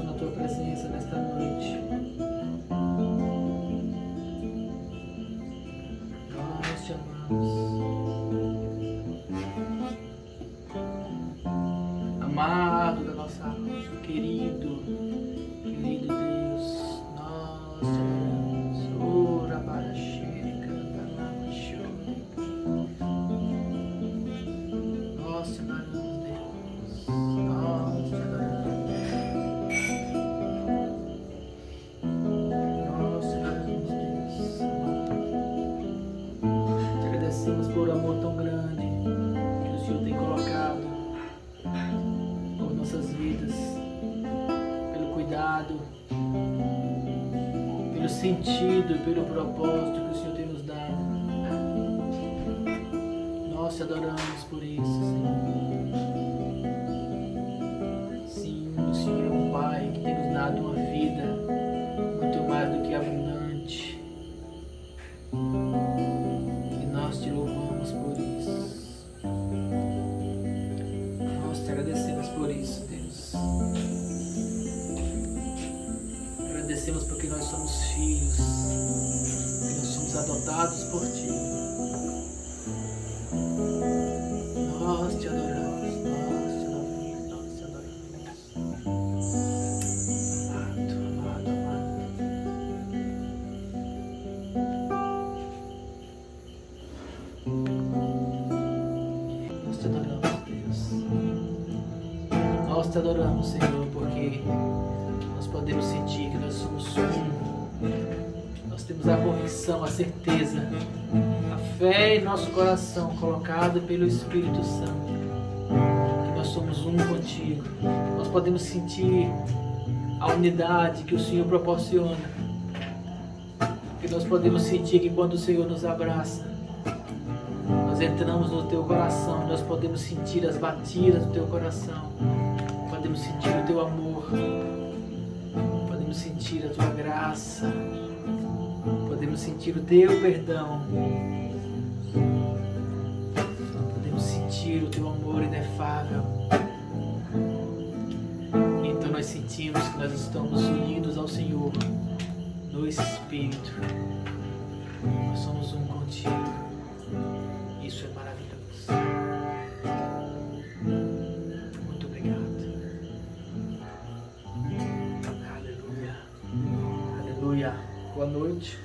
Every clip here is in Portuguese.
Na tua presença nesta noite, nós te amamos, amado da nossa alma, querido Deus, nós te adoramos. Ora para nós te adoramos, Deus, nós te adoramos. Por amor tão grande que o Senhor tem colocado por nossas vidas, pelo cuidado, pelo sentido, pelo propósito que o Senhor tem nos dado. Nós te adoramos por isso, Senhor. Sim, o Senhor é um Pai que tem nos dado uma vida muito mais do que abundante. Nós te louvamos por isso. Nós te agradecemos por isso, Deus. Agradecemos porque nós somos filhos, que nós somos adotados por Ti. Nós te adoramos, nós te adoramos, nós te adoramos. Amado, amado, amado. Nós te adoramos, Deus. Nós te adoramos, Senhor, porque nós podemos sentir que nós somos um. Nós temos a convicção, a certeza, a fé em nosso coração, colocada pelo Espírito Santo, que nós somos um contigo. Nós podemos sentir a unidade que o Senhor proporciona, que nós podemos sentir que quando o Senhor nos abraça, nós entramos no teu coração, nós podemos sentir as batidas do teu coração, podemos sentir o teu amor, podemos sentir a tua graça, podemos sentir o teu perdão, podemos sentir o teu amor inefável. Então nós sentimos que nós estamos unidos ao Senhor no Espírito. Nós somos um contigo. Isso é maravilhoso. Muito obrigado. Aleluia. Aleluia. Boa noite.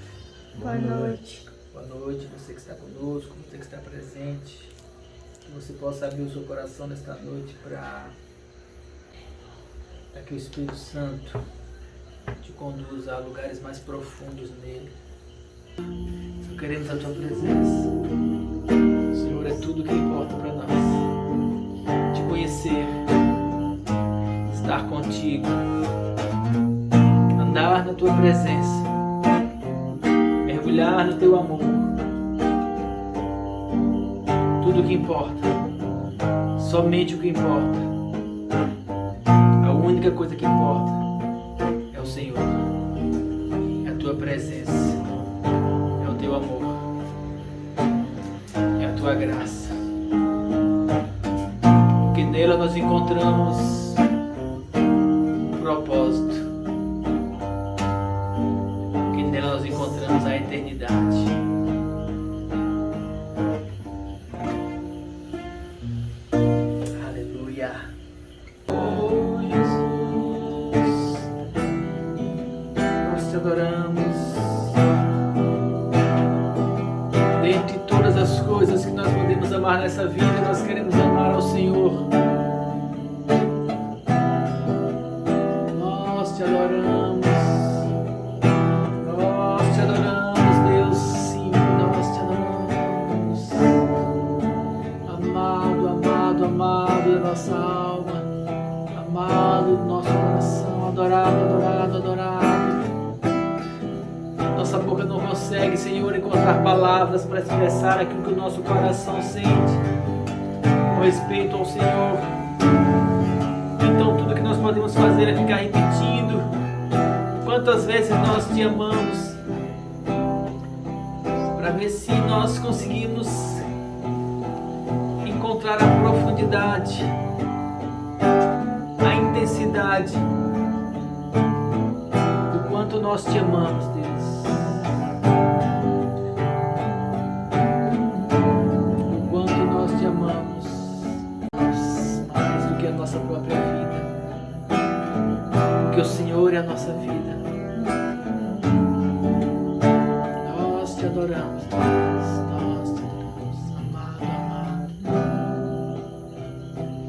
Boa noite. Boa noite, você que está conosco, você que está presente. Que você possa abrir o seu coração nesta noite para que o Espírito Santo te conduza a lugares mais profundos nele. Só queremos a tua presença. Senhor, é tudo que importa para nós. Te conhecer, estar contigo, andar na tua presença, mergulhar no teu amor. Tudo o que importa, somente o que importa, a única coisa que importa é o Senhor, é a tua presença, é o teu amor, é a tua graça, porque nela nós encontramos um propósito, porque nela nós encontramos a eternidade. Aleluia. Oh Jesus, nós te adoramos. Dentre todas as coisas que nós podemos amar nessa vida, nós queremos amar ao Senhor. Nós te adoramos. Nós te adoramos, Deus. Sim, nós te adoramos. nossa alma, amado do nosso coração, adorado, adorado, adorado. Nossa boca não consegue, Senhor, encontrar palavras para expressar aquilo que o nosso coração sente com respeito ao Senhor. Então tudo que nós podemos fazer é ficar repetindo quantas vezes nós te amamos, para ver se nós conseguimos encontrar a profundidade, a intensidade do quanto nós te amamos, Deus. O quanto nós te amamos, mais do que a nossa própria vida, porque o Senhor é a nossa vida. Nós te adoramos, Deus. Nós te adoramos, amado, amado.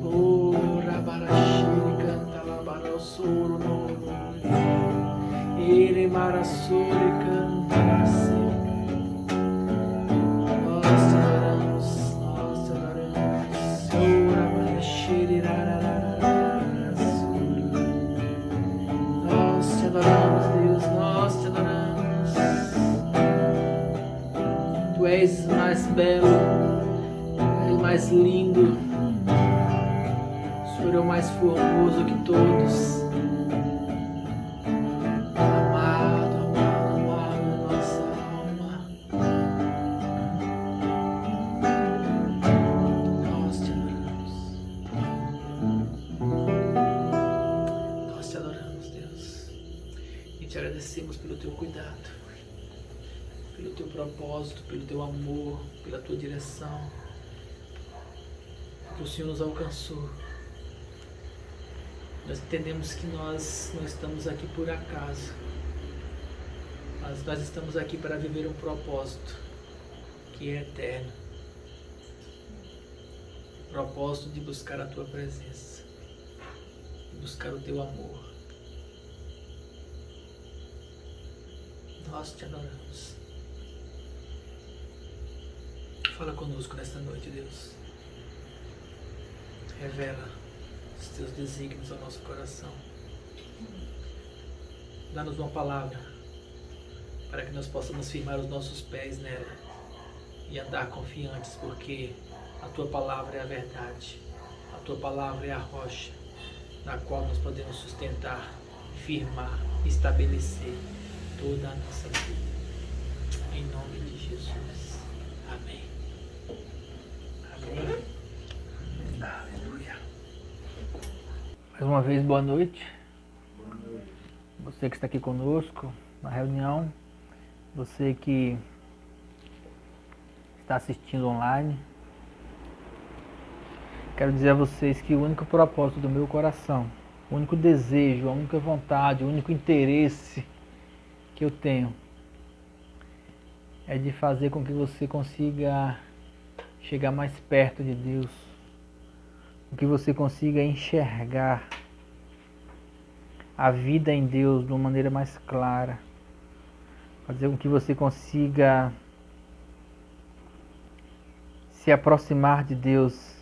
Oh, Rabarashiri canta Labarassoro no Ere Marassori canta nascer. Nós te adoramos, nós te adoramos. Oh, Rabarashiri nós te adoramos, Deus, nós te adoramos. Tu és mais belo, és mais lindo, o Senhor é o mais formoso que todos. Amado, amado, amado, nossa alma. Nós te adoramos. Nós te adoramos, Deus. E te agradecemos pelo teu cuidado, pelo teu propósito, pelo teu amor, pela tua direção, que o Senhor nos alcançou. Nós entendemos que nós não estamos aqui por acaso, mas nós estamos aqui para viver um propósito que é eterno. O propósito de buscar a tua presença, de buscar o teu amor. Nós te adoramos. Fala conosco nesta noite, Deus. Revela os teus desígnios ao nosso coração. Dá-nos uma palavra para que nós possamos firmar os nossos pés nela e andar confiantes, porque a tua palavra é a verdade. A tua palavra é a rocha na qual nós podemos sustentar, firmar, estabelecer toda a nossa vida. Em nome de Jesus. Amém. Amém. Aleluia. Mais uma vez, boa noite. Boa noite. Você que está aqui conosco na reunião, você que está assistindo online. Quero dizer a vocês que o único propósito do meu coração, o único desejo, a única vontade, o único interesse que eu tenho é de fazer com que você consiga chegar mais perto de Deus, com que você consiga enxergar a vida em Deus de uma maneira mais clara, fazer com que você consiga se aproximar de Deus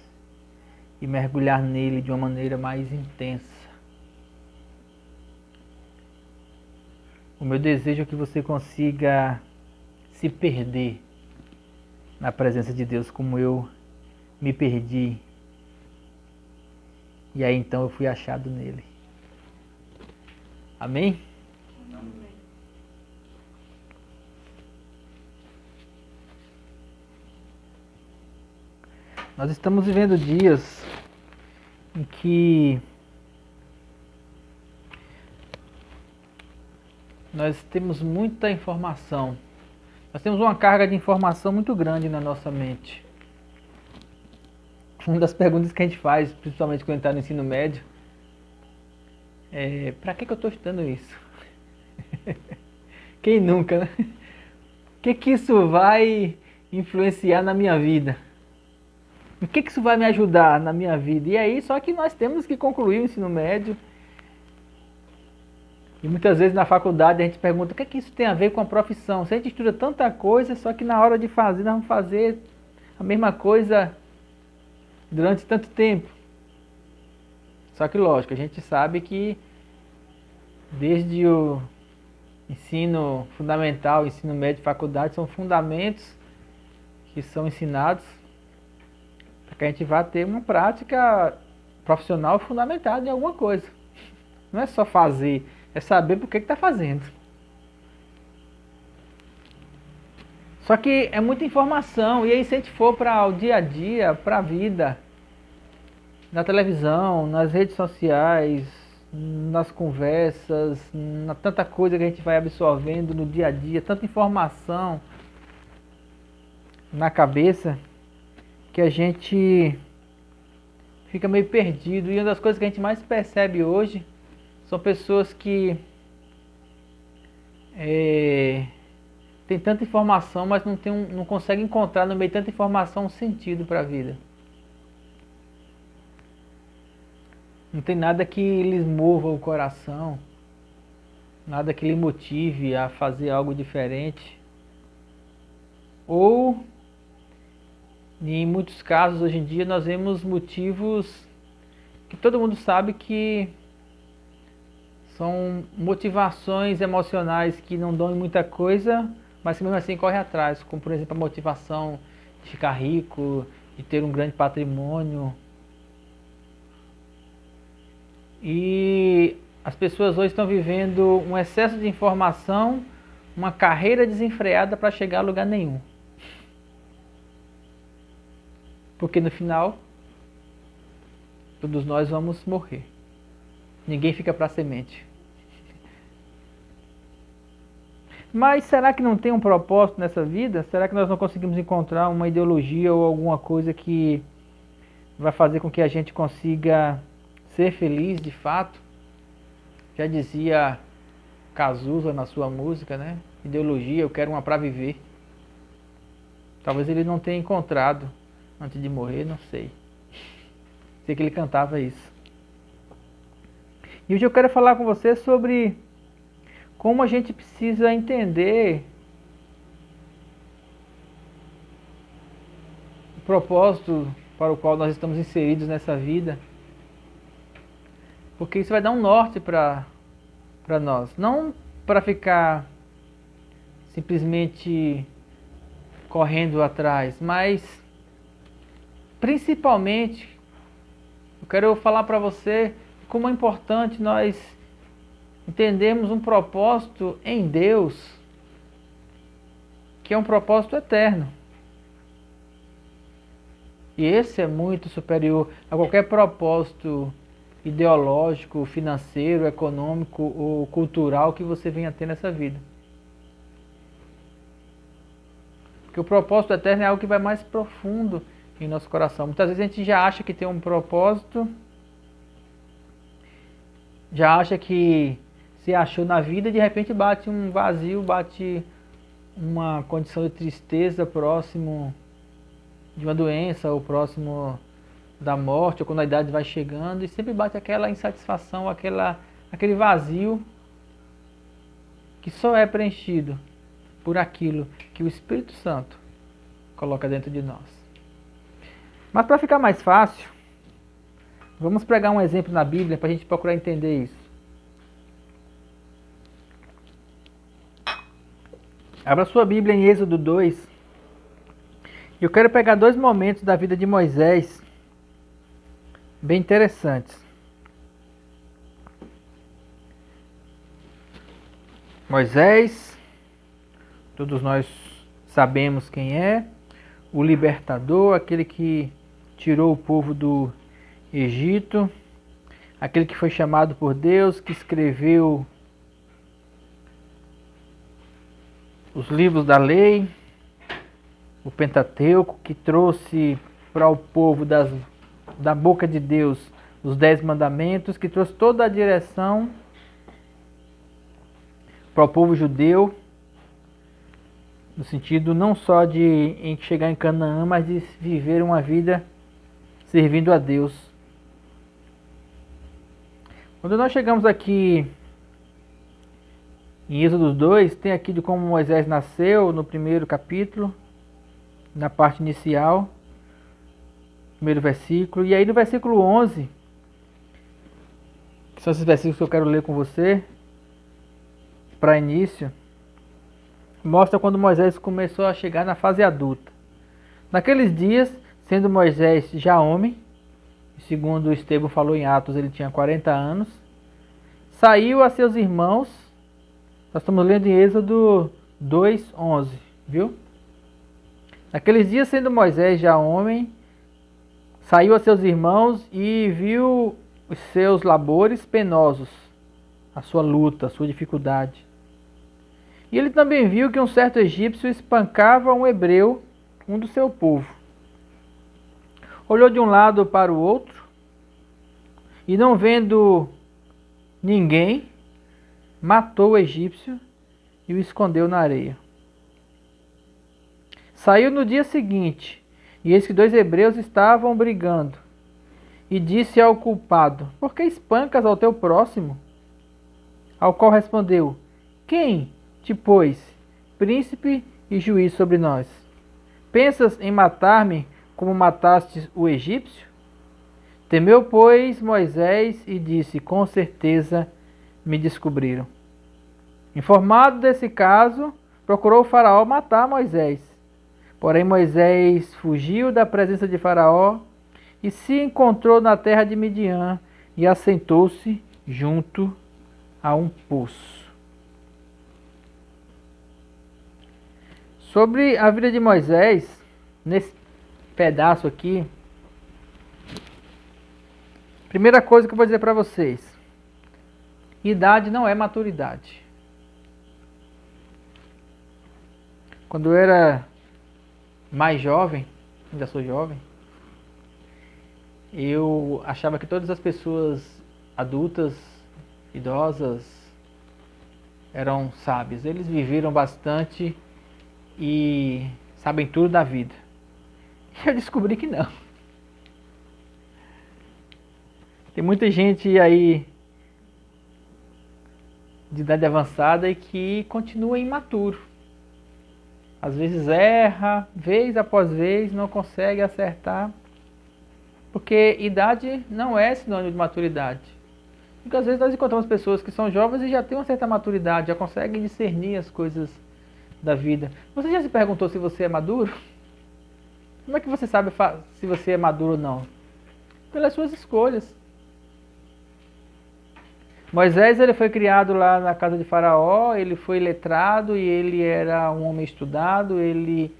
e mergulhar nele de uma maneira mais intensa. O meu desejo é que você consiga se perder na presença de Deus como eu me perdi. E aí então eu fui achado nele. Amém? Amém. Nós estamos vivendo dias em que nós temos muita informação. Nós temos uma carga de informação muito grande na nossa mente. Uma das perguntas que a gente faz, principalmente quando está no ensino médio, é: para que eu estou estudando isso? Quem nunca, né? O que isso vai influenciar na minha vida? O que isso vai me ajudar na minha vida? E aí, só que nós temos que concluir o ensino médio. E muitas vezes na faculdade a gente pergunta: o que isso tem a ver com a profissão? Se a gente estuda tanta coisa, só que na hora de fazer, nós vamos fazer a mesma coisa durante tanto tempo. Só que lógico, a gente sabe que desde o ensino fundamental, ensino médio, faculdade, são fundamentos que são ensinados para que a gente vá ter uma prática profissional fundamentada em alguma coisa. Não é só fazer, é saber por que está fazendo. Só que é muita informação, e aí se a gente for para o dia a dia, para a vida, na televisão, nas redes sociais, nas conversas, na tanta coisa que a gente vai absorvendo no dia a dia, tanta informação na cabeça, que a gente fica meio perdido. E uma das coisas que a gente mais percebe hoje são pessoas que tem tanta informação, mas não conseguem encontrar no meio de tanta informação um sentido para a vida. Não tem nada que lhes mova o coração, nada que lhe motive a fazer algo diferente. Ou, em muitos casos hoje em dia, nós vemos motivos que todo mundo sabe que são motivações emocionais que não dão em muita coisa, mas que mesmo assim corre atrás, como por exemplo a motivação de ficar rico, de ter um grande patrimônio. E as pessoas hoje estão vivendo um excesso de informação, uma carreira desenfreada para chegar a lugar nenhum. Porque no final, todos nós vamos morrer. Ninguém fica para semente. Mas será que não tem um propósito nessa vida? Será que nós não conseguimos encontrar uma ideologia ou alguma coisa que vai fazer com que a gente consiga ser feliz de fato? Já dizia Cazuza na sua música, né? Ideologia, eu quero uma para viver. Talvez ele não tenha encontrado antes de morrer, não sei. Sei que ele cantava isso. E hoje eu quero falar com você sobre como a gente precisa entender o propósito para o qual nós estamos inseridos nessa vida. Porque isso vai dar um norte para nós. Não para ficar simplesmente correndo atrás, mas principalmente eu quero falar para você como é importante nós entendermos um propósito em Deus, que é um propósito eterno. E esse é muito superior a qualquer propósito ideológico, financeiro, econômico ou cultural que você venha ter nessa vida. Porque o propósito eterno é algo que vai mais profundo em nosso coração. Muitas vezes a gente já acha que tem um propósito, já acha que se achou na vida e de repente bate um vazio, bate uma condição de tristeza próximo de uma doença ou próximo da morte, ou quando a idade vai chegando, e sempre bate aquela insatisfação, aquele vazio que só é preenchido por aquilo que o Espírito Santo coloca dentro de nós. Mas para ficar mais fácil, vamos pegar um exemplo na Bíblia para a gente procurar entender isso. Abra sua Bíblia em Êxodo 2. Eu quero pegar 2 momentos da vida de Moisés bem interessantes. Moisés, todos nós sabemos quem é, o libertador, aquele que tirou o povo do Egito, aquele que foi chamado por Deus, que escreveu os livros da lei, o Pentateuco, que trouxe para o povo da boca de Deus os 10 mandamentos, que trouxe toda a direção para o povo judeu, no sentido não só de chegar em Canaã, mas de viver uma vida servindo a Deus. Quando nós chegamos aqui em Êxodo 2, tem aqui de como Moisés nasceu no primeiro capítulo, na parte inicial, primeiro versículo. E aí no versículo 11, São esses versículos que eu quero ler com você. Para início, mostra quando Moisés começou a chegar na fase adulta. Naqueles dias, sendo Moisés já homem, segundo Estevão falou em Atos, ele tinha 40 anos, saiu a seus irmãos. Nós estamos lendo em Êxodo 2:11, viu? Naqueles dias, sendo Moisés já homem, saiu a seus irmãos e viu os seus labores penosos, a sua luta, a sua dificuldade. E ele também viu que um certo egípcio espancava um hebreu, um do seu povo. Olhou de um lado para o outro e, não vendo ninguém, matou o egípcio e o escondeu na areia. Saiu no dia seguinte, e eis que 2 hebreus estavam brigando. E disse ao culpado: por que espancas ao teu próximo? Ao qual respondeu: quem te pôs príncipe e juiz sobre nós? Pensas em matar-me como mataste o egípcio? Temeu, pois, Moisés e disse: com certeza me descobriram. Informado desse caso, procurou o faraó matar Moisés. Porém Moisés fugiu da presença de Faraó e se encontrou na terra de Midian e assentou-se junto a um poço. Sobre a vida de Moisés, nesse pedaço aqui, primeira coisa que eu vou dizer para vocês: idade não é maturidade. Quando eu era mais jovem, ainda sou jovem, eu achava que todas as pessoas adultas, idosas, eram sábias. Eles viveram bastante e sabem tudo da vida. E eu descobri que não. Tem muita gente aí de idade avançada e que continua imaturo. Às vezes erra, vez após vez, não consegue acertar. Porque idade não é sinônimo de maturidade. Porque às vezes nós encontramos pessoas que são jovens e já têm uma certa maturidade, já conseguem discernir as coisas da vida. Você já se perguntou se você é maduro? Como é que você sabe se você é maduro ou não? Pelas suas escolhas. Moisés, ele foi criado lá na casa de Faraó, ele foi letrado e ele era um homem estudado, ele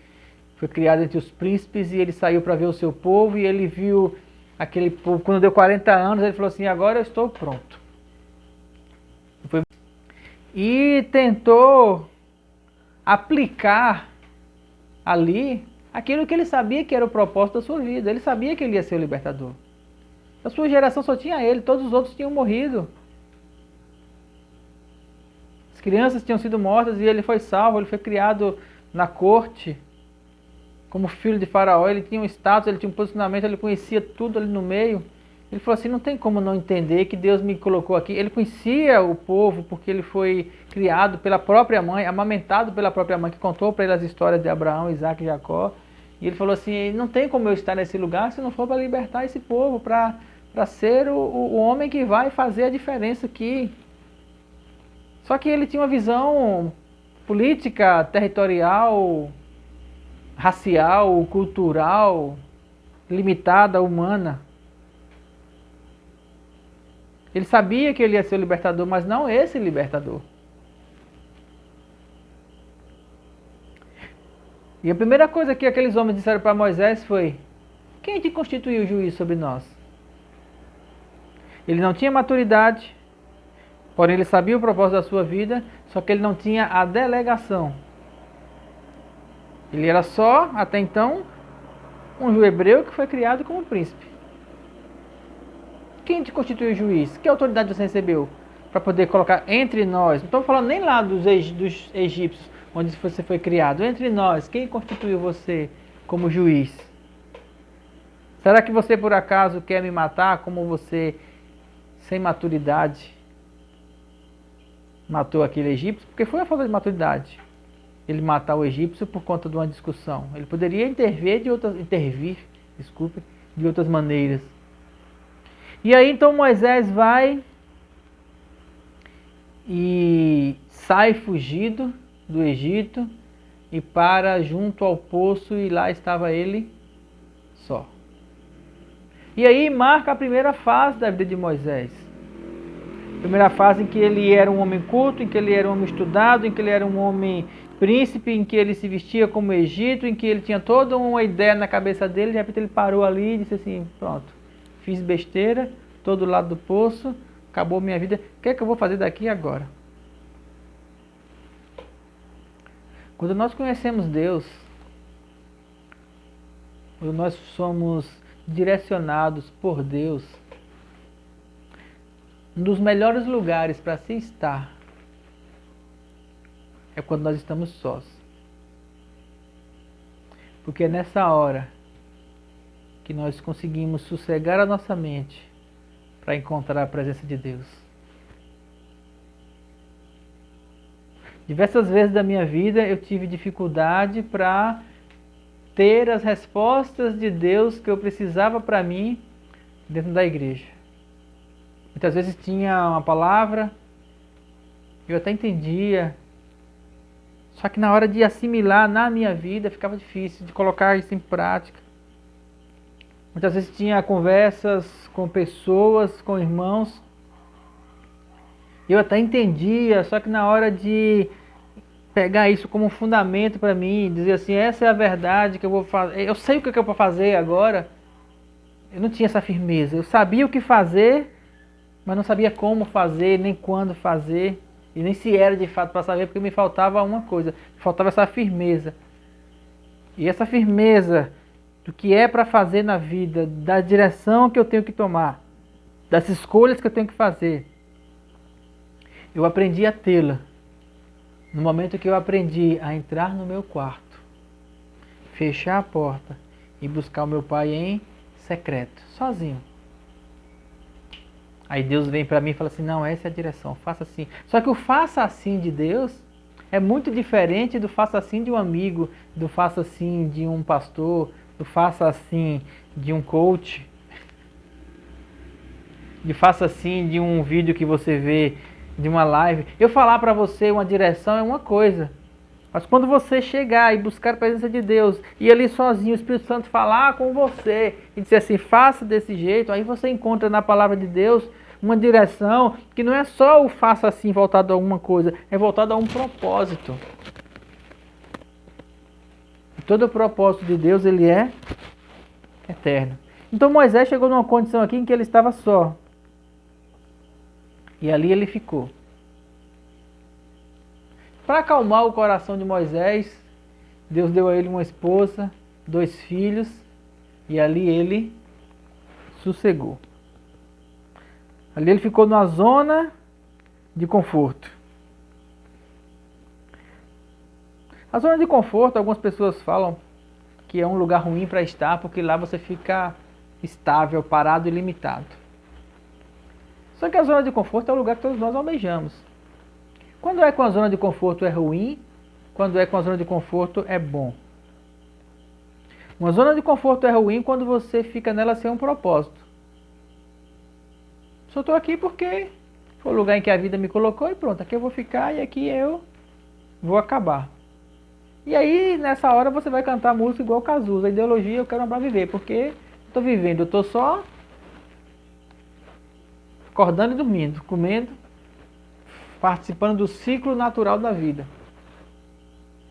foi criado entre os príncipes e ele saiu para ver o seu povo e ele viu aquele povo. Quando deu 40 anos, ele falou assim: agora eu estou pronto. E tentou aplicar ali aquilo que ele sabia que era o propósito da sua vida. Ele sabia que ele ia ser o libertador. A sua geração só tinha ele, todos os outros tinham morrido. As crianças tinham sido mortas e ele foi salvo, ele foi criado na corte como filho de Faraó, ele tinha um status, ele tinha um posicionamento, ele conhecia tudo ali no meio. Ele falou assim: não tem como não entender que Deus me colocou aqui. Ele conhecia o povo porque ele foi criado pela própria mãe, amamentado pela própria mãe, que contou para ele as histórias de Abraão, Isaac e Jacó. E ele falou assim: não tem como eu estar nesse lugar se não for para libertar esse povo, para ser o homem que vai fazer a diferença aqui. Só que ele tinha uma visão política, territorial, racial, cultural, limitada, humana. Ele sabia que ele ia ser o libertador, mas não esse libertador. E a primeira coisa que aqueles homens disseram para Moisés foi: quem te constituiu juiz sobre nós? Ele não tinha maturidade, porém ele sabia o propósito da sua vida, só que ele não tinha a delegação. Ele era só, até então, um hebreu que foi criado como príncipe. Quem te constituiu juiz? Que autoridade você recebeu para poder colocar entre nós? Não estou falando nem lá dos egípcios, onde você foi criado. Entre nós, quem constituiu você como juiz? Será que você por acaso quer me matar como você, sem maturidade, matou aquele egípcio? Porque foi uma falta de maturidade ele matar o egípcio por conta de uma discussão. Ele poderia intervir de outras maneiras. E aí então Moisés vai e sai fugido do Egito e para junto ao poço e lá estava ele só. E aí marca a primeira fase da vida de Moisés. Primeira fase em que ele era um homem culto, em que ele era um homem estudado, em que ele era um homem príncipe, em que ele se vestia como Egito, em que ele tinha toda uma ideia na cabeça dele, de repente ele parou ali e disse assim, pronto, fiz besteira, estou do lado do poço, acabou minha vida, o que é que eu vou fazer daqui agora? Quando nós conhecemos Deus, quando nós somos direcionados por Deus, um dos melhores lugares para se estar é quando nós estamos sós. Porque é nessa hora que nós conseguimos sossegar a nossa mente para encontrar a presença de Deus. Diversas vezes da minha vida eu tive dificuldade para ter as respostas de Deus que eu precisava para mim dentro da igreja. Muitas vezes tinha uma palavra, eu até entendia, só que na hora de assimilar na minha vida ficava difícil de colocar isso em prática. Muitas vezes tinha conversas com pessoas, com irmãos, eu até entendia, só que na hora de pegar isso como um fundamento para mim, dizer assim, essa é a verdade que eu vou fazer, eu sei o que eu vou fazer agora, eu não tinha essa firmeza. Eu sabia o que fazer, mas não sabia como fazer, nem quando fazer, e nem se era de fato para saber, porque me faltava uma coisa, faltava essa firmeza. E essa firmeza do que é para fazer na vida, da direção que eu tenho que tomar, das escolhas que eu tenho que fazer, eu aprendi a tê-la no momento que eu aprendi a entrar no meu quarto, fechar a porta e buscar o meu pai em secreto, sozinho. Aí Deus vem para mim e fala assim, não, essa é a direção, faça assim. Só que o faça assim de Deus é muito diferente do faça assim de um amigo, do faça assim de um pastor, do faça assim de um coach, de faça assim de um vídeo que você vê, de uma live. Eu falar para você uma direção é uma coisa, mas quando você chegar e buscar a presença de Deus e ali sozinho, o Espírito Santo falar com você e dizer assim, faça desse jeito, aí você encontra na palavra de Deus uma direção que não é só o faça assim voltado a alguma coisa, é voltado a um propósito. E todo o propósito de Deus, ele é eterno. Então Moisés chegou numa condição aqui em que ele estava só. E ali ele ficou. Para acalmar o coração de Moisés, Deus deu a ele uma esposa, 2 filhos, e ali ele sossegou. Ali ele ficou numa zona de conforto. A zona de conforto, algumas pessoas falam que é um lugar ruim para estar, porque lá você fica estável, parado e limitado. Só que a zona de conforto é o lugar que todos nós almejamos. Quando é com a zona de conforto é ruim, quando é com a zona de conforto é bom. Uma zona de conforto é ruim quando você fica nela sem um propósito. Só estou aqui porque foi o lugar em que a vida me colocou e pronto, aqui eu vou ficar e aqui eu vou acabar. E aí nessa hora você vai cantar música igual o Cazuza, a ideologia eu quero para viver, porque estou vivendo, eu estou só acordando e dormindo, comendo, participando do ciclo natural da vida.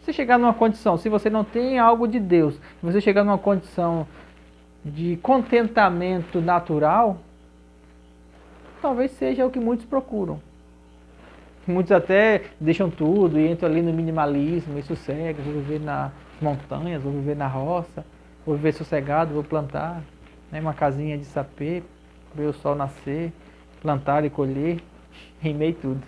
Se chegar numa condição, se você não tem algo de Deus, se você chegar numa condição de contentamento natural, talvez seja o que muitos procuram. Muitos até deixam tudo e entram ali no minimalismo e sossegam, vou viver nas montanhas, vou viver na roça, vou viver sossegado, vou plantar, né, uma casinha de sapê, ver o sol nascer, plantar e colher, rimei tudo.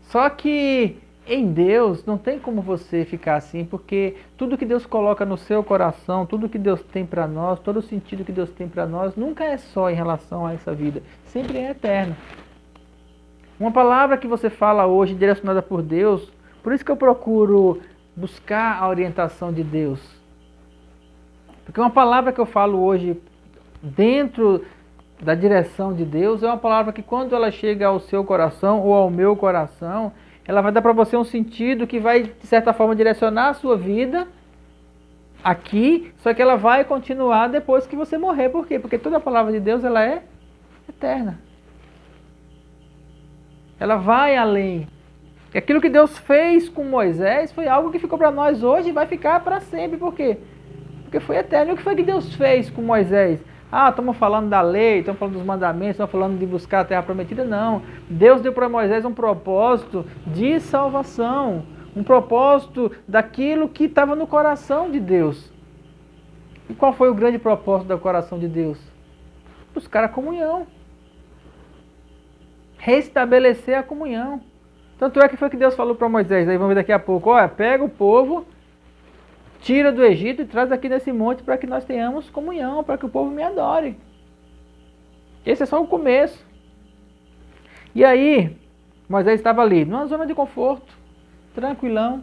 Só que em Deus não tem como você ficar assim, porque tudo que Deus coloca no seu coração, tudo que Deus tem para nós, todo o sentido que Deus tem para nós, nunca é só em relação a essa vida, sempre é eterno. Uma palavra que você fala hoje direcionada por Deus, por isso que eu procuro buscar a orientação de Deus. Porque uma palavra que eu falo hoje dentro da direção de Deus é uma palavra que quando ela chega ao seu coração ou ao meu coração, ela vai dar para você um sentido que vai, de certa forma, direcionar a sua vida aqui, só que ela vai continuar depois que você morrer. Por quê? Porque toda a palavra de Deus ela é eterna. Ela vai além. E aquilo que Deus fez com Moisés foi algo que ficou para nós hoje e vai ficar para sempre. Por quê? Porque foi eterno. E o que foi que Deus fez com Moisés? Ah, estamos falando da lei, estamos falando dos mandamentos, estamos falando de buscar a terra prometida. Não. Deus deu para Moisés um propósito de salvação. Um propósito daquilo que estava no coração de Deus. E qual foi o grande propósito do coração de Deus? Buscar a comunhão. Restabelecer a comunhão. Tanto é que foi que Deus falou para Moisés, aí vamos ver daqui a pouco, olha, pega o povo, tira do Egito e traz aqui nesse monte para que nós tenhamos comunhão, para que o povo me adore. Esse é só o começo. E aí, Moisés estava ali, numa zona de conforto, tranquilão,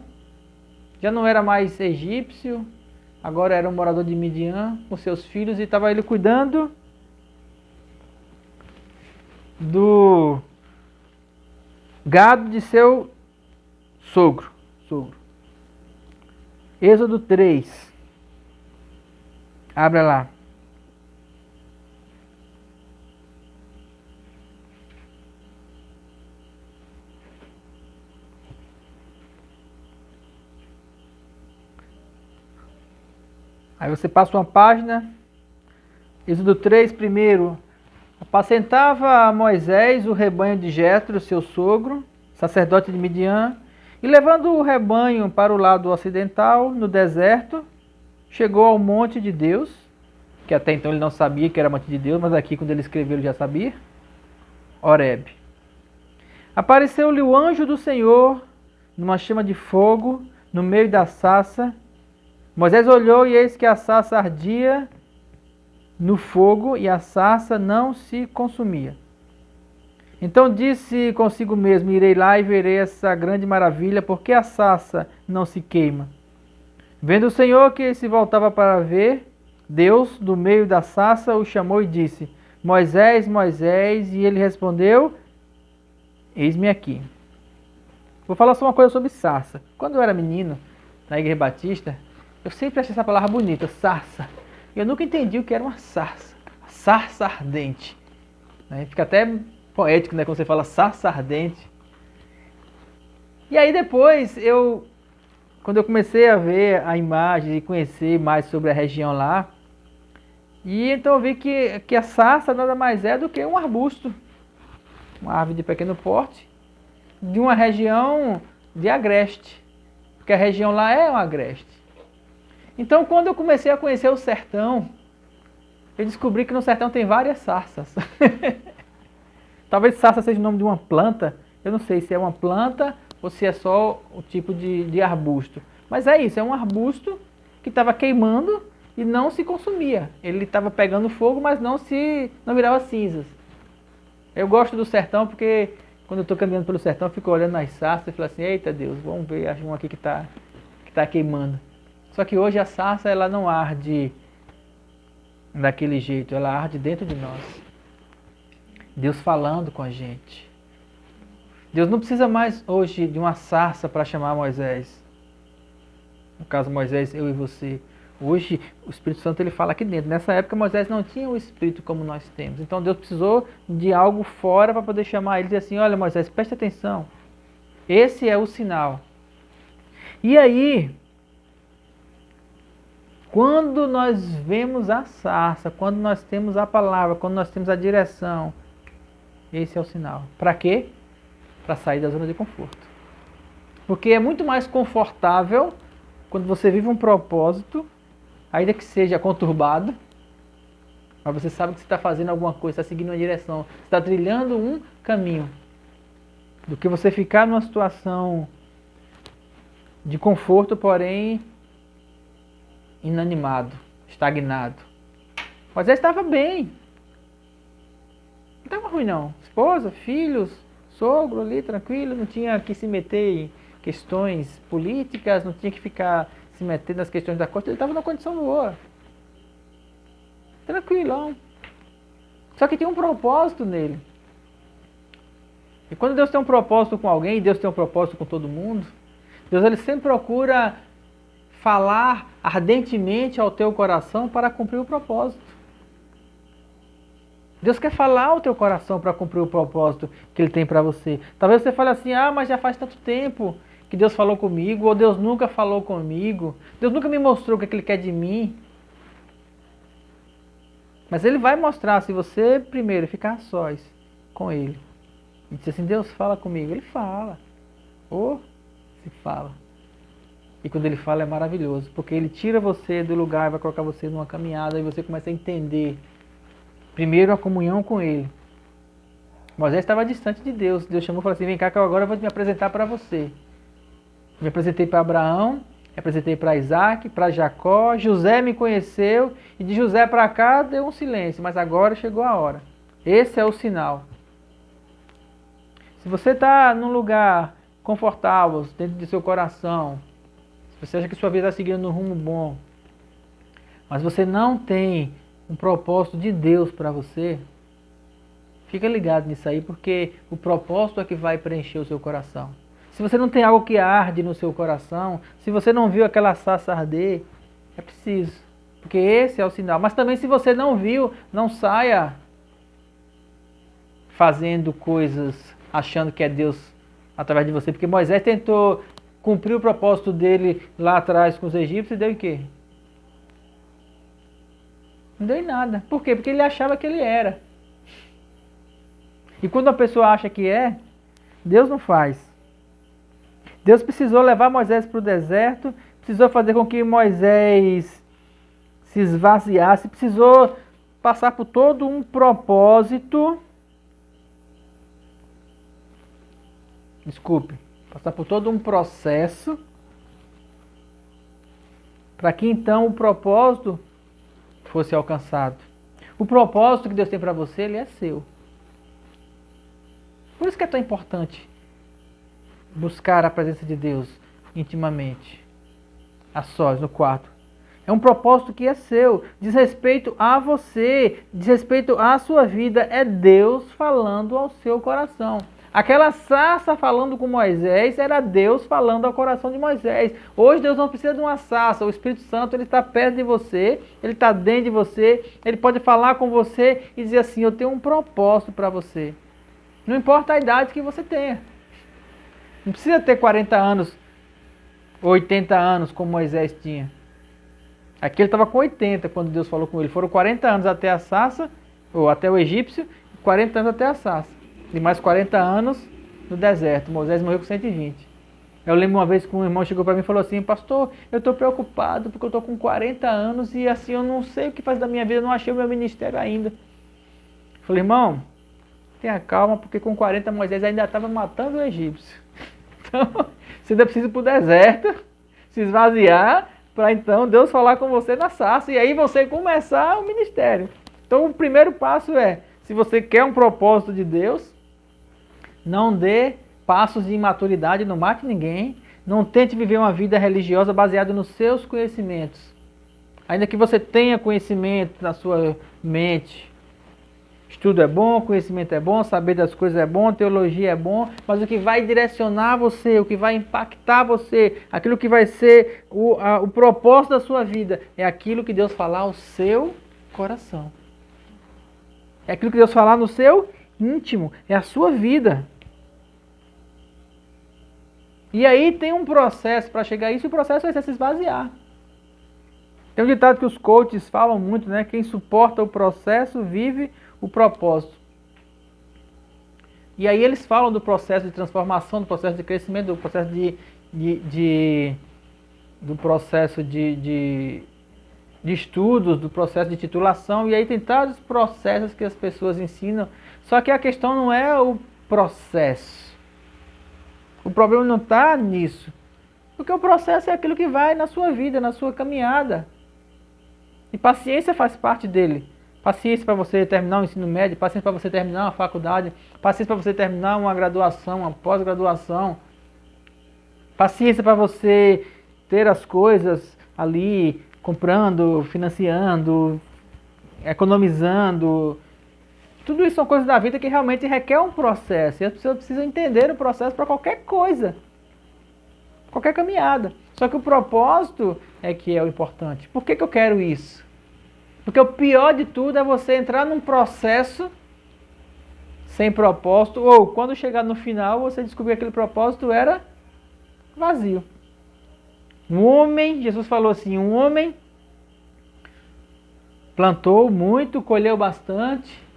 já não era mais egípcio, agora era um morador de Midian, com seus filhos, e estava ele cuidando do gado de seu sogro. Êxodo 3. Abra lá. Aí você passa uma página. Êxodo 3, primeiro. Apacentava Moisés o rebanho de Jetro, seu sogro, sacerdote de Midian, e levando o rebanho para o lado ocidental, no deserto, chegou ao monte de Deus, que até então ele não sabia que era monte de Deus, mas aqui quando ele escreveu ele já sabia, Horeb. Apareceu-lhe o anjo do Senhor, numa chama de fogo, no meio da sarça. Moisés olhou e eis que a sarça ardia no fogo e a sarça não se consumia. Então disse consigo mesmo, irei lá e verei essa grande maravilha, porque a sarça não se queima. Vendo o Senhor que se voltava para ver, Deus, do meio da sarça, o chamou e disse, Moisés, Moisés, e ele respondeu, eis-me aqui. Vou falar só uma coisa sobre sarça. Quando eu era menino, na Igreja Batista, eu sempre achei essa palavra bonita, sarça. Eu nunca entendi o que era uma sarça. Sarça ardente. Fica até poético, né, quando você fala sarça ardente. E aí depois, quando eu comecei a ver a imagem e conhecer mais sobre a região lá, e então eu vi que a sarça nada mais é do que um arbusto. Uma árvore de pequeno porte, de uma região de agreste. Porque a região lá é um agreste. Então, quando eu comecei a conhecer o sertão, eu descobri que no sertão tem várias sarças. Talvez sarça seja o nome de uma planta. Eu não sei se é uma planta ou se é só o tipo de arbusto. Mas é isso, é um arbusto que estava queimando e não se consumia. Ele estava pegando fogo, mas não virava cinzas. Eu gosto do sertão porque quando eu estou caminhando pelo sertão, eu fico olhando nas sarças e falo assim, eita Deus, vamos ver, acho um aqui que tá queimando. Só que hoje a sarça ela não arde daquele jeito, ela arde dentro de nós. Deus falando com a gente. Deus não precisa mais hoje de uma sarça para chamar Moisés. No caso Moisés, eu e você. Hoje o Espírito Santo ele fala aqui dentro. Nessa época Moisés não tinha o Espírito como nós temos. Então Deus precisou de algo fora para poder chamar ele e dizer assim, olha Moisés, preste atenção. Esse é o sinal. E aí, quando nós vemos a sarça, quando nós temos a palavra, quando nós temos a direção, esse é o sinal. Para quê? Para sair da zona de conforto. Porque é muito mais confortável quando você vive um propósito, ainda que seja conturbado, mas você sabe que você está fazendo alguma coisa, está seguindo uma direção, está trilhando um caminho, do que você ficar numa situação de conforto, porém inanimado, estagnado. Moisés estava bem. Não estava ruim não. Esposa, filhos, sogro ali, tranquilo, não tinha que se meter em questões políticas, não tinha que ficar se meter nas questões da corte, ele estava numa condição boa. Tranquilão. Só que tem um propósito nele. E quando Deus tem um propósito com alguém, e Deus tem um propósito com todo mundo, Deus ele sempre procura falar ardentemente ao teu coração para cumprir o propósito. Deus quer falar ao teu coração para cumprir o propósito que Ele tem para você. Talvez você fale assim, mas já faz tanto tempo que Deus falou comigo, ou Deus nunca falou comigo, Deus nunca me mostrou o que Ele quer de mim. Mas Ele vai mostrar se você primeiro ficar a sós com Ele. E dizer assim, Deus fala comigo. Ele fala. Ou se fala. E quando Ele fala é maravilhoso, porque Ele tira você do lugar, vai colocar você numa caminhada e você começa a entender primeiro a comunhão com Ele. Moisés estava distante de Deus. Deus chamou e falou assim, vem cá que eu agora vou me apresentar para você. Me apresentei para Abraão, me apresentei para Isaac, para Jacó, José me conheceu, e de José para cá deu um silêncio, mas agora chegou a hora. Esse é o sinal. Se você está num lugar confortável, dentro do seu coração, se você acha que sua vida está seguindo um rumo bom, mas você não tem um propósito de Deus para você, fica ligado nisso aí, porque o propósito é que vai preencher o seu coração. Se você não tem algo que arde no seu coração, se você não viu aquela sarça arder, é preciso, porque esse é o sinal. Mas também se você não viu, não saia fazendo coisas achando que é Deus através de você, porque Moisés tentou cumprir o propósito dele lá atrás com os egípcios e deu em quê? Não deu em nada. Por quê? Porque ele achava que ele era. E quando a pessoa acha que é, Deus não faz. Deus precisou levar Moisés para o deserto, precisou fazer com que Moisés se esvaziasse, precisou passar por todo um propósito. Passar por todo um processo para que então o propósito fosse alcançado. O propósito que Deus tem para você, ele é seu. Por isso que é tão importante buscar a presença de Deus intimamente, a sós, no quarto. É um propósito que é seu, diz respeito a você, diz respeito à sua vida, é Deus falando ao seu coração. Aquela sarça falando com Moisés era Deus falando ao coração de Moisés. Hoje Deus não precisa de uma sarça, o Espírito Santo ele está perto de você, ele está dentro de você, ele pode falar com você e dizer assim, eu tenho um propósito para você. Não importa a idade que você tenha. Não precisa ter 40 anos, 80 anos como Moisés tinha. Aqui ele estava com 80 quando Deus falou com ele. Foram 40 anos até a sarça, ou até o egípcio, e 40 anos até a sarça. E mais 40 anos no deserto. Moisés morreu com 120. Eu lembro uma vez que um irmão chegou para mim e falou assim, pastor, eu estou preocupado porque eu estou com 40 anos e assim eu não sei o que fazer da minha vida, eu não achei o meu ministério ainda. Eu falei, irmão, tenha calma, porque com 40 Moisés ainda estava matando o egípcio. Então, você ainda precisa ir para o deserto, se esvaziar, para então Deus falar com você na sarça e aí você começar o ministério. Então o primeiro passo é, se você quer um propósito de Deus, não dê passos de imaturidade, não mate ninguém, não tente viver uma vida religiosa baseada nos seus conhecimentos. Ainda que você tenha conhecimento na sua mente, estudo é bom, conhecimento é bom, saber das coisas é bom, teologia é bom, mas o que vai direcionar você, o que vai impactar você, aquilo que vai ser o propósito da sua vida, é aquilo que Deus falar ao seu coração. É aquilo que Deus falar no seu íntimo, é a sua vida. E aí tem um processo para chegar a isso, e o processo vai ser se esvaziar. Tem um ditado que os coaches falam muito, né? Quem suporta o processo vive o propósito. E aí eles falam do processo de transformação, do processo de crescimento, do processo de estudos, do processo de titulação, e aí tem tantos processos que as pessoas ensinam, só que a questão não é o processo. O problema não está nisso, porque o processo é aquilo que vai na sua vida, na sua caminhada. E paciência faz parte dele. Paciência para você terminar o ensino médio, paciência para você terminar uma faculdade, paciência para você terminar uma graduação, uma pós-graduação, paciência para você ter as coisas ali, comprando, financiando, economizando, Tudo isso são coisas da vida que realmente requer um processo. E as pessoas precisam entender o processo para qualquer coisa. Qualquer caminhada. Só que o propósito é que é o importante. Por que eu quero isso? Porque o pior de tudo é você entrar num processo sem propósito, ou quando chegar no final você descobrir que aquele propósito era vazio. Um homem, Jesus falou assim, um homem plantou muito, colheu bastante,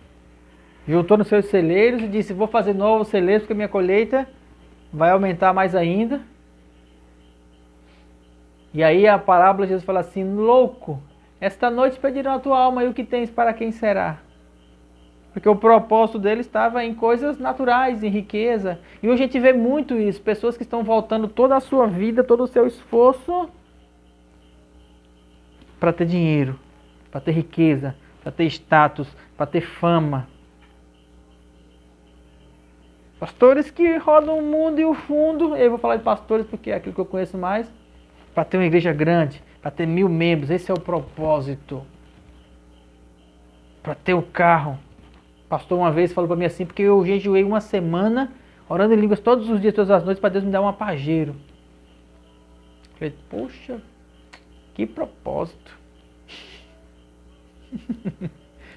juntou nos seus celeiros e disse, vou fazer novos celeiros porque minha colheita vai aumentar mais ainda. E aí a parábola Jesus fala assim, louco, esta noite pedirão a tua alma e o que tens para quem será? Porque o propósito dele estava em coisas naturais, em riqueza. E hoje a gente vê muito isso, pessoas que estão voltando toda a sua vida, todo o seu esforço para ter dinheiro, para ter riqueza, para ter status, para ter fama. Pastores que rodam o mundo e o fundo, eu vou falar de pastores porque é aquilo que eu conheço mais, para ter uma igreja grande, para ter 1000 membros, esse é o propósito. Para ter o carro. O pastor uma vez falou para mim assim, porque eu jejuei uma semana, orando em línguas todos os dias, todas as noites, para Deus me dar um apageiro. Eu falei, poxa, que propósito.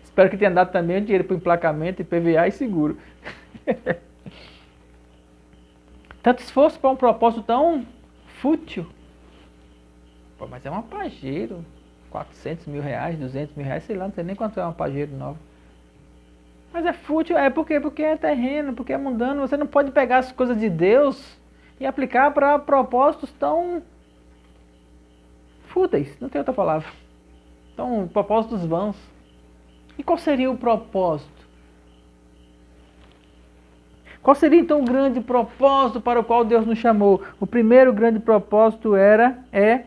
Espero que tenha dado também o dinheiro para o emplacamento, IPVA e seguro. Tanto esforço para um propósito tão fútil. Pô, mas é um apageiro. 400 mil reais, 200 mil reais, sei lá, não sei nem quanto é um apageiro novo. Mas é fútil, é porque é terreno, porque é mundano. Você não pode pegar as coisas de Deus e aplicar para propósitos tão fúteis, não tem outra palavra. Então, propósitos vãos. E qual seria o propósito? Qual seria então o grande propósito para o qual Deus nos chamou? O primeiro grande propósito é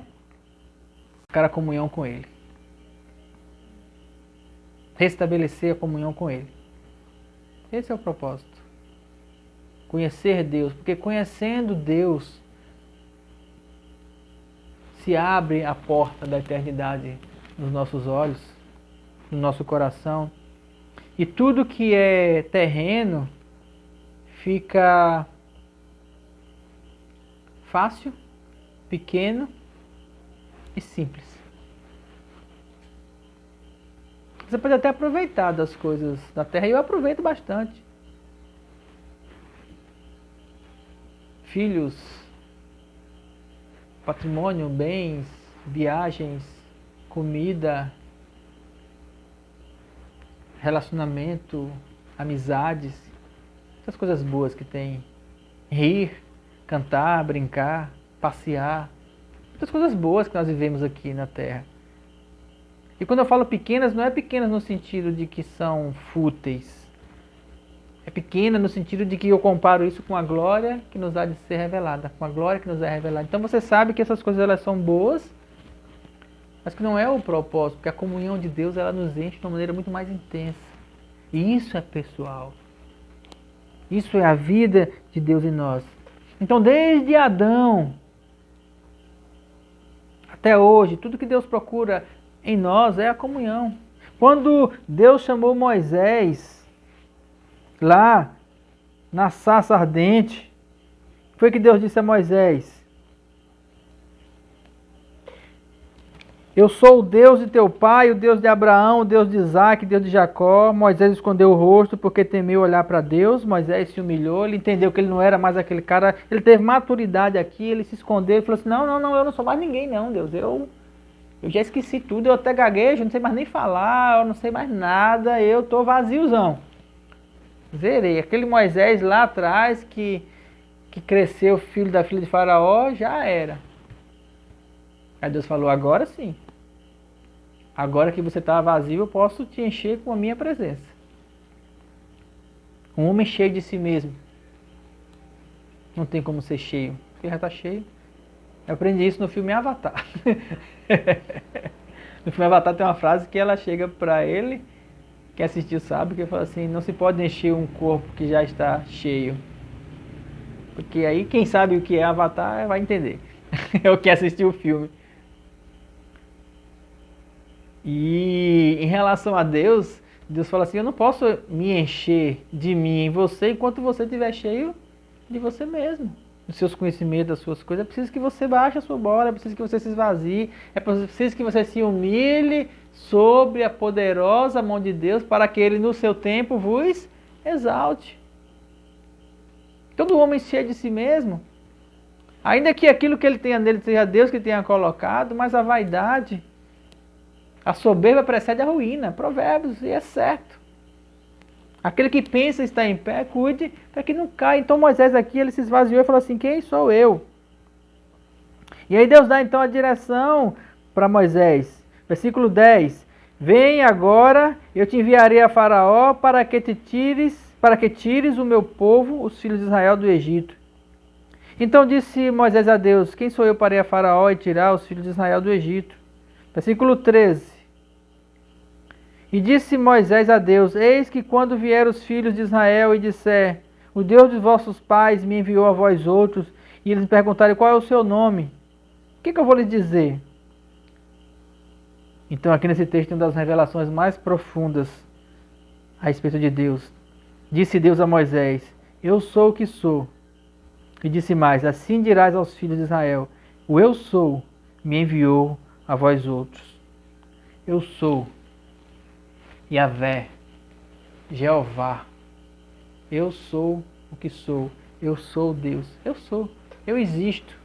buscar a comunhão com Ele. Restabelecer a comunhão com Ele. Esse é o propósito. Conhecer Deus, porque conhecendo Deus se abre a porta da eternidade nos nossos olhos, no nosso coração. E tudo que é terreno fica fácil, pequeno e simples. Você pode até aproveitar das coisas da terra, e eu aproveito bastante. Filhos, patrimônio, bens, viagens, comida, relacionamento, amizades, essas coisas boas que tem. Rir, cantar, brincar, passear, muitas coisas boas que nós vivemos aqui na terra. E quando eu falo pequenas, não é pequenas no sentido de que são fúteis. É pequena no sentido de que eu comparo isso com a glória que nos há de ser revelada, com a glória que nos é revelada. Então você sabe que essas coisas elas são boas, mas que não é o propósito, porque a comunhão de Deus ela nos enche de uma maneira muito mais intensa. E isso é pessoal. Isso é a vida de Deus em nós. Então desde Adão até hoje, tudo que Deus procura em nós é a comunhão. Quando Deus chamou Moisés lá na sarça ardente, foi que Deus disse a Moisés: eu sou o Deus de teu pai, o Deus de Abraão, o Deus de Isaac, o Deus de Jacó. Moisés escondeu o rosto porque temeu olhar para Deus. Moisés se humilhou, ele entendeu que ele não era mais aquele cara, ele teve maturidade aqui, ele se escondeu e falou assim: não, eu não sou mais ninguém não, Deus, eu já esqueci tudo, eu até gaguejo, não sei mais nem falar, eu não sei mais nada, eu tô vaziozão. Zerei. Aquele Moisés lá atrás que cresceu filho da filha de Faraó, já era. Aí Deus falou: agora sim. Agora que você está vazio, eu posso te encher com a minha presença. Um homem cheio de si mesmo não tem como ser cheio, porque já está cheio. Eu aprendi isso no filme Avatar. No filme Avatar tem uma frase que ela chega para ele, quem assistiu sabe, que fala assim: não se pode encher um corpo que já está cheio. Porque aí quem sabe o que é Avatar vai entender. É o que assistiu o filme. E em relação a Deus, Deus fala assim, eu não posso me encher de mim em você enquanto você estiver cheio de você mesmo. Dos seus conhecimentos, das suas coisas. É preciso que você baixe a sua bola, é preciso que você se esvazie, é preciso que você se humilhe sobre a poderosa mão de Deus para que Ele no seu tempo vos exalte. Todo homem cheio de si mesmo, ainda que aquilo que ele tenha nele seja Deus que tenha colocado, mas a vaidade, a soberba precede a ruína. Provérbios, e é certo. Aquele que pensa estar em pé, cuide para que não caia. Então Moisés aqui, ele se esvaziou e falou assim, quem sou eu? E aí Deus dá então a direção para Moisés. Versículo 10. Vem agora, eu te enviarei a Faraó para que tires o meu povo, os filhos de Israel, do Egito. Então disse Moisés a Deus, quem sou eu para ir a Faraó e tirar os filhos de Israel do Egito? Versículo 13. E disse Moisés a Deus, eis que quando vier os filhos de Israel e disser, o Deus dos vossos pais me enviou a vós outros, e eles me perguntarem qual é o seu nome, o que eu vou lhes dizer? Então aqui nesse texto tem uma das revelações mais profundas a respeito de Deus. Disse Deus a Moisés, eu sou o que sou. E disse mais, assim dirás aos filhos de Israel, o eu sou me enviou a vós outros. Eu sou Yahvé, Jeová. Eu sou o que sou. Eu sou Deus. Eu sou. Eu existo.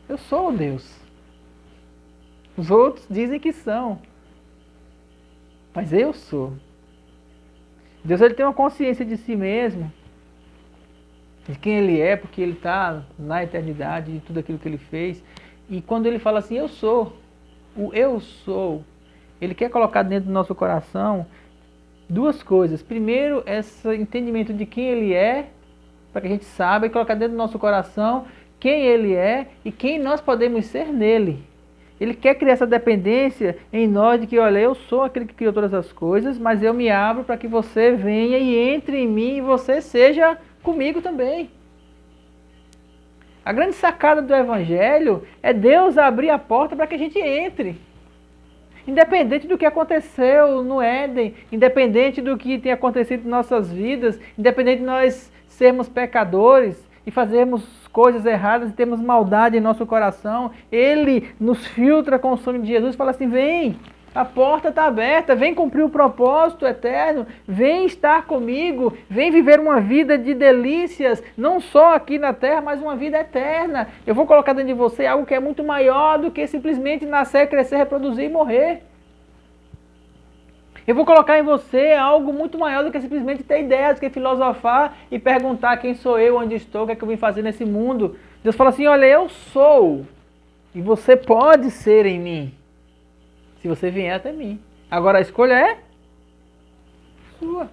Eu sou o Deus. Os outros dizem que são. Mas eu sou. Deus, ele tem uma consciência de si mesmo, de quem ele é, porque ele está na eternidade, de tudo aquilo que ele fez. E quando ele fala assim, eu sou, o eu sou, ele quer colocar dentro do nosso coração duas coisas. Primeiro, esse entendimento de quem ele é, para que a gente saiba, e colocar dentro do nosso coração quem ele é e quem nós podemos ser nele. Ele quer criar essa dependência em nós de que, olha, eu sou aquele que criou todas as coisas, mas eu me abro para que você venha e entre em mim e você seja comigo também. A grande sacada do Evangelho é Deus abrir a porta para que a gente entre. Independente do que aconteceu no Éden, independente do que tem acontecido em nossas vidas, independente de nós sermos pecadores e fazermos coisas erradas e termos maldade em nosso coração, Ele nos filtra com o sangue de Jesus e fala assim, vem, a porta está aberta, vem cumprir o propósito eterno, vem estar comigo, vem viver uma vida de delícias, não só aqui na terra, mas uma vida eterna. Eu vou colocar dentro de você algo que é muito maior do que simplesmente nascer, crescer, reproduzir e morrer. Eu vou colocar em você algo muito maior do que simplesmente ter ideias, do que filosofar e perguntar quem sou eu, onde estou, o que é que eu vim fazer nesse mundo. Deus fala assim, olha, eu sou, e você pode ser em mim, se você vier até mim. Agora a escolha é sua.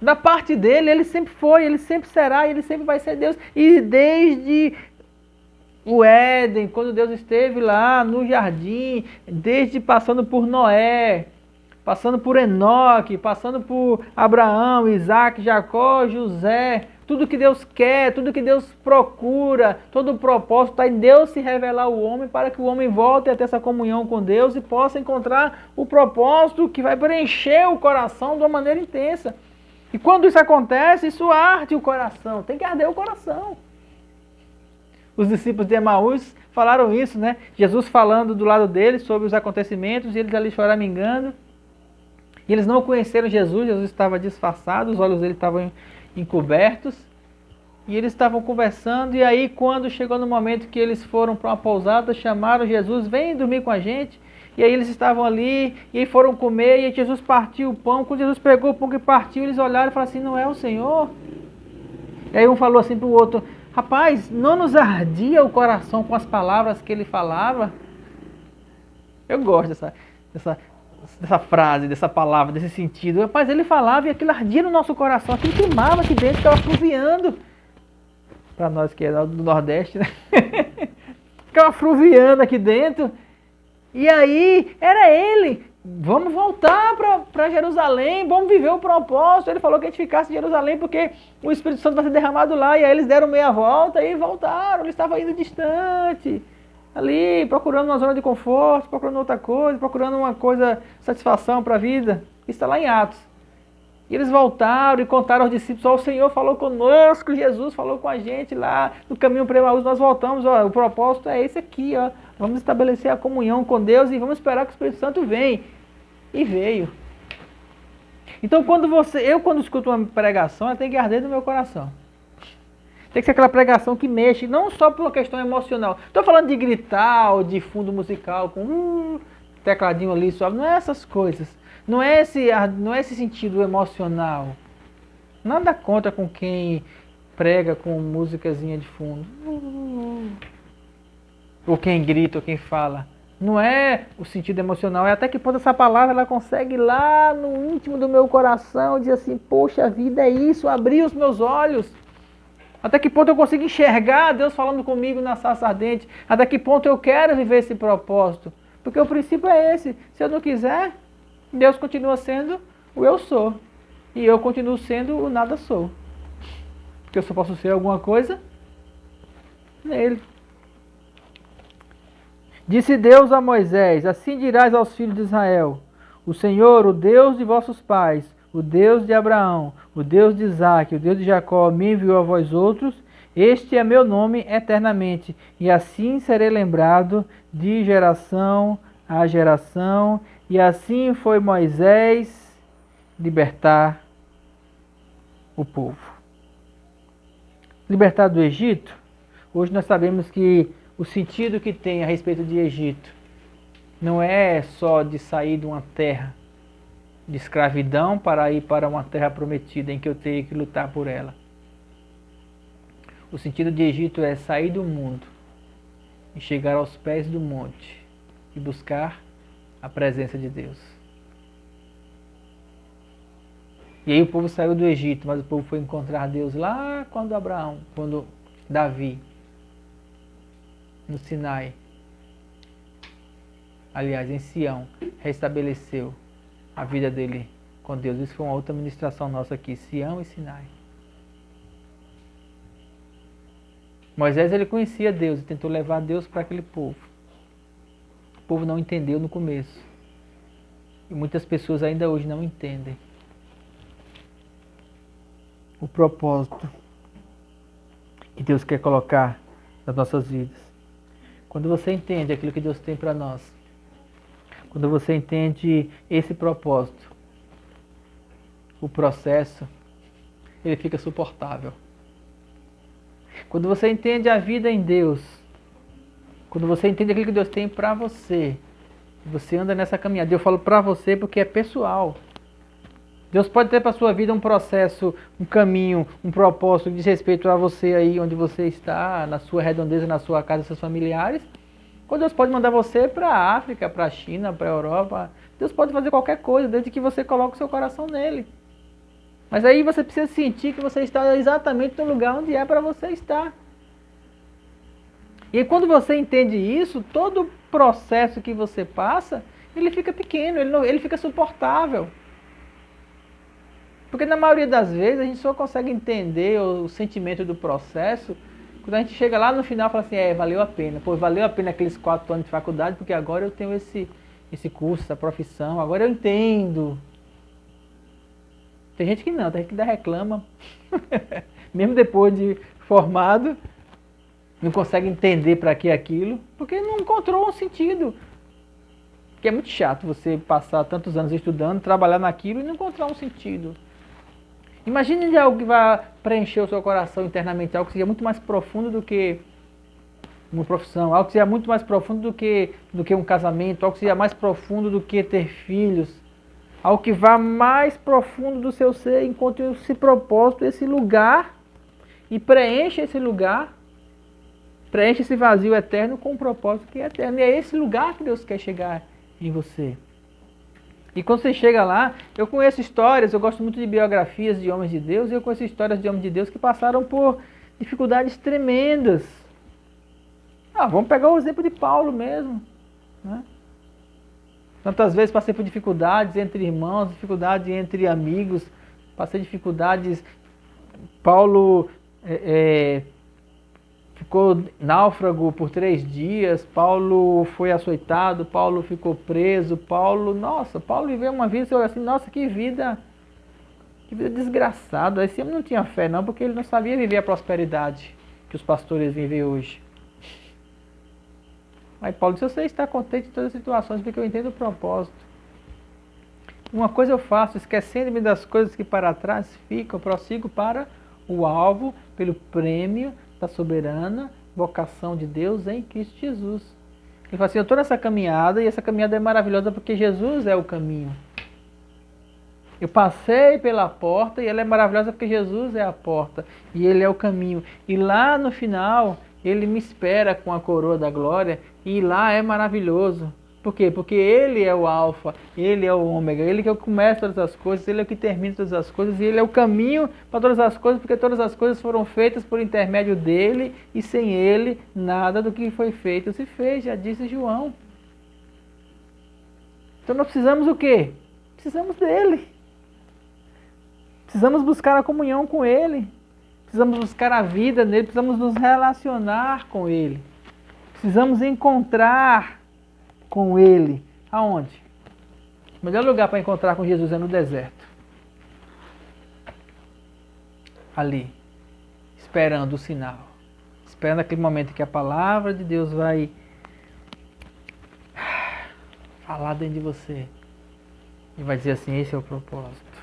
Da parte dele, ele sempre foi, ele sempre será, ele sempre vai ser Deus. E desde o Éden, quando Deus esteve lá no jardim, desde passando por Noé, passando por Enoque, passando por Abraão, Isaac, Jacó, José, tudo que Deus quer, tudo que Deus procura, todo o propósito está em Deus se revelar ao homem para que o homem volte a ter essa comunhão com Deus e possa encontrar o propósito que vai preencher o coração de uma maneira intensa. E quando isso acontece, isso arde o coração, tem que arder o coração. Os discípulos de Emaús falaram isso, né? Jesus falando do lado deles sobre os acontecimentos e eles ali choramingando. E eles não conheceram Jesus, Jesus estava disfarçado, os olhos dele estavam encobertos. E eles estavam conversando e aí quando chegou no momento que eles foram para uma pousada, chamaram Jesus, vem dormir com a gente. E aí eles estavam ali e aí foram comer e aí Jesus partiu o pão. Quando Jesus pegou o pão que partiu, eles olharam e falaram assim, não é o Senhor? E aí um falou assim para o outro, rapaz, não nos ardia o coração com as palavras que ele falava? Eu gosto dessa frase, dessa palavra, desse sentido. Rapaz, ele falava e aquilo ardia no nosso coração, aquilo queimava aqui dentro, ficava fruviando. Para nós que é do Nordeste, né? Ficava fruviando aqui dentro. E aí, era ele. Vamos voltar para Jerusalém, vamos viver o propósito. Ele falou que a gente ficasse em Jerusalém porque o Espírito Santo vai ser derramado lá. E aí eles deram meia volta e voltaram, eles estavam indo distante. ali procurando uma zona de conforto, procurando outra coisa, procurando uma coisa, satisfação para a vida. Isso está lá em Atos. E eles voltaram e contaram aos discípulos, ó, o Senhor falou conosco, Jesus falou com a gente lá no caminho para Emaús, nós voltamos, ó, o propósito é esse aqui, ó, vamos estabelecer a comunhão com Deus e vamos esperar que o Espírito Santo venha. E veio. Então quando escuto uma pregação, ela tem que arder no meu coração. Tem que ser aquela pregação que mexe, não só por uma questão emocional. Estou falando de gritar ou de fundo musical com um tecladinho ali suave, não é essas coisas. Não é esse sentido emocional. Nada contra com quem prega com músicazinha de fundo. Ou quem grita, ou quem fala. Não é o sentido emocional, é até que ponto essa palavra ela consegue ir lá no íntimo do meu coração, dizer assim, poxa, a vida é isso, abrir os meus olhos. Até que ponto eu consigo enxergar Deus falando comigo na sarça ardente. Até que ponto eu quero viver esse propósito. Porque o princípio é esse. Se eu não quiser, Deus continua sendo o eu sou. E eu continuo sendo o nada sou. Porque eu só posso ser alguma coisa nele. Disse Deus a Moisés, assim dirás aos filhos de Israel, o Senhor, o Deus de vossos pais, o Deus de Abraão, o Deus de Isaque, o Deus de Jacó, me enviou a vós outros, este é meu nome eternamente, e assim serei lembrado de geração a geração, e assim foi Moisés libertar o povo. Libertar do Egito, hoje nós sabemos que o sentido que tem a respeito de Egito não é só de sair de uma terra de escravidão para ir para uma terra prometida em que eu tenho que lutar por ela. O sentido de Egito é sair do mundo e chegar aos pés do monte e buscar a presença de Deus. E aí o povo saiu do Egito, mas o povo foi encontrar Deus lá quando Davi, no Sinai, aliás, em Sião, restabeleceu a vida dele com Deus. Isso foi uma outra ministração nossa aqui, Sião e Sinai. Moisés, ele conhecia Deus e tentou levar Deus para aquele povo. O povo não entendeu no começo. E muitas pessoas ainda hoje não entendem o propósito que Deus quer colocar nas nossas vidas. Quando você entende aquilo que Deus tem para nós, quando você entende esse propósito, o processo, ele fica suportável. Quando você entende a vida em Deus, quando você entende aquilo que Deus tem para você, você anda nessa caminhada. Eu falo para você porque é pessoal. Deus pode ter para a sua vida um processo, um caminho, um propósito que diz respeito a você aí onde você está, na sua redondeza, na sua casa, seus familiares. Ou Deus pode mandar você para a África, para a China, para a Europa. Deus pode fazer qualquer coisa, desde que você coloque o seu coração nele. Mas aí você precisa sentir que você está exatamente no lugar onde é para você estar. E aí, quando você entende isso, todo processo que você passa, ele fica pequeno, ele fica suportável. Porque na maioria das vezes a gente só consegue entender o sentimento do processo quando a gente chega lá no final e fala assim, valeu a pena. Pô, valeu a pena aqueles 4 anos de faculdade, porque agora eu tenho esse curso, essa profissão, agora eu entendo. Tem gente que não, tem gente que ainda reclama, mesmo depois de formado, não consegue entender para que aquilo, porque não encontrou um sentido. Porque é muito chato você passar tantos anos estudando, trabalhar naquilo e não encontrar um sentido. Imagine de algo que vai preencher o seu coração internamente, algo que seja muito mais profundo do que uma profissão, algo que seja muito mais profundo do que um casamento, algo que seja mais profundo do que ter filhos, algo que vá mais profundo do seu ser, encontre esse propósito, esse lugar, e preencha esse lugar, preencha esse vazio eterno com um propósito que é eterno. E é esse lugar que Deus quer chegar em você. E quando você chega lá, eu conheço histórias, eu gosto muito de biografias de homens de Deus, e eu conheço histórias de homens de Deus que passaram por dificuldades tremendas. Vamos pegar o exemplo de Paulo mesmo. Né? Tantas vezes passei por dificuldades entre irmãos, dificuldades entre amigos, passei dificuldades. Paulo ficou náufrago por 3 dias, Paulo foi açoitado, Paulo ficou preso, Paulo viveu uma vida, você olha assim, nossa, que vida desgraçada. Esse homem não tinha fé não, porque ele não sabia viver a prosperidade que os pastores vivem hoje. Aí Paulo disse, você está contente em todas as situações, porque eu entendo o propósito. Uma coisa eu faço, esquecendo-me das coisas que para trás ficam, prossigo para o alvo, pelo prêmio da soberana vocação de Deus em Cristo Jesus. Ele fala assim, eu estou nessa caminhada, e essa caminhada é maravilhosa porque Jesus é o caminho. Eu passei pela porta e ela é maravilhosa porque Jesus é a porta e Ele é o caminho. E lá no final, Ele me espera com a coroa da glória e lá é maravilhoso. Por quê? Porque Ele é o alfa, Ele é o ômega, Ele que é o que começa todas as coisas, Ele é o que termina todas as coisas e Ele é o caminho para todas as coisas, porque todas as coisas foram feitas por intermédio dEle e sem Ele nada do que foi feito se fez, já disse João. Então nós precisamos o quê? Precisamos dEle. Precisamos buscar a comunhão com Ele. Precisamos buscar a vida nele. Precisamos nos relacionar com Ele. Precisamos encontrar com Ele. Aonde? O melhor lugar para encontrar com Jesus é no deserto. Ali. Esperando o sinal. Esperando aquele momento que a palavra de Deus vai falar dentro de você. E vai dizer assim, esse é o propósito.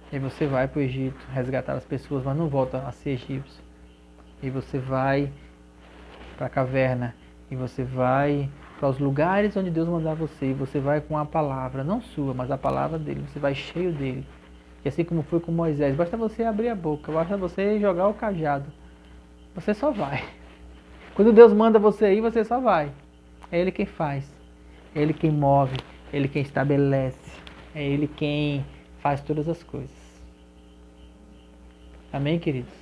E você vai para o Egito resgatar as pessoas, mas não volta a ser egípcio. E você vai para a caverna. E você vai para os lugares onde Deus mandar você. E você vai com a palavra, não sua, mas a palavra dele. Você vai cheio dele. E assim como foi com Moisés, basta você abrir a boca, basta você jogar o cajado. Você só vai. Quando Deus manda você ir, você só vai. É Ele quem faz. É Ele quem move. É Ele quem estabelece. É Ele quem faz todas as coisas. Amém, queridos?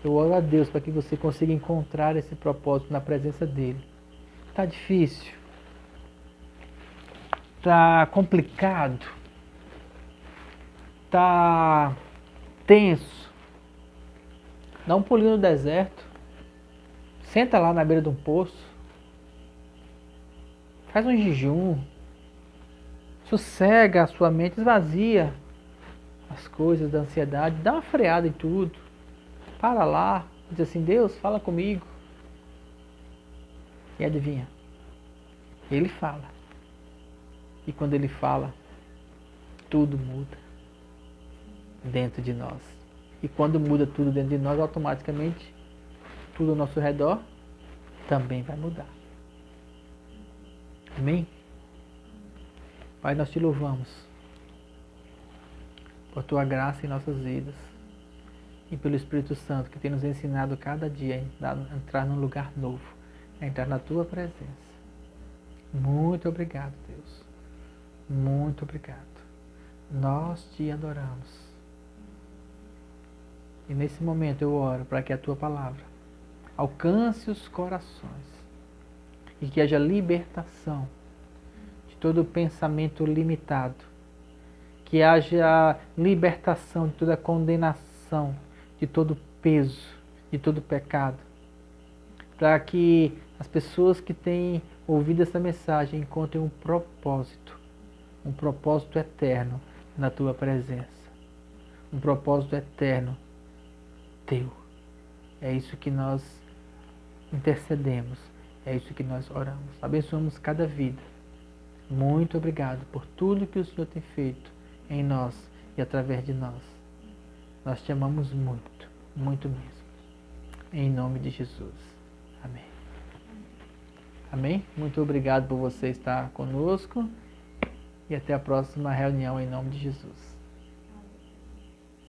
Eu oro a Deus para que você consiga encontrar esse propósito na presença dEle. Está difícil? Está complicado? Está tenso? Dá um pulinho no deserto. Senta lá na beira de um poço. Faz um jejum. Sossega a sua mente, esvazia as coisas da ansiedade, dá uma freada em tudo. Para lá, diz assim, Deus, fala comigo. E adivinha? Ele fala. E quando ele fala, tudo muda dentro de nós. E quando muda tudo dentro de nós, automaticamente, tudo ao nosso redor também vai mudar. Amém? Pai, nós te louvamos por tua graça em nossas vidas e pelo Espírito Santo que tem nos ensinado cada dia a entrar num lugar novo, a entrar na tua presença. Muito obrigado, Deus. Muito obrigado. Nós te adoramos. E nesse momento eu oro para que a tua palavra alcance os corações e que haja libertação de todo pensamento limitado, que haja libertação de toda condenação, de todo peso, de todo pecado, para que as pessoas que têm ouvido essa mensagem encontrem um propósito eterno na tua presença, um propósito eterno teu. É isso que nós intercedemos, é isso que nós oramos. Abençoamos cada vida. Muito obrigado por tudo que o Senhor tem feito em nós e através de nós. Nós te amamos muito, muito mesmo. Em nome de Jesus. Amém. Amém? Muito obrigado por você estar conosco e até a próxima reunião em nome de Jesus.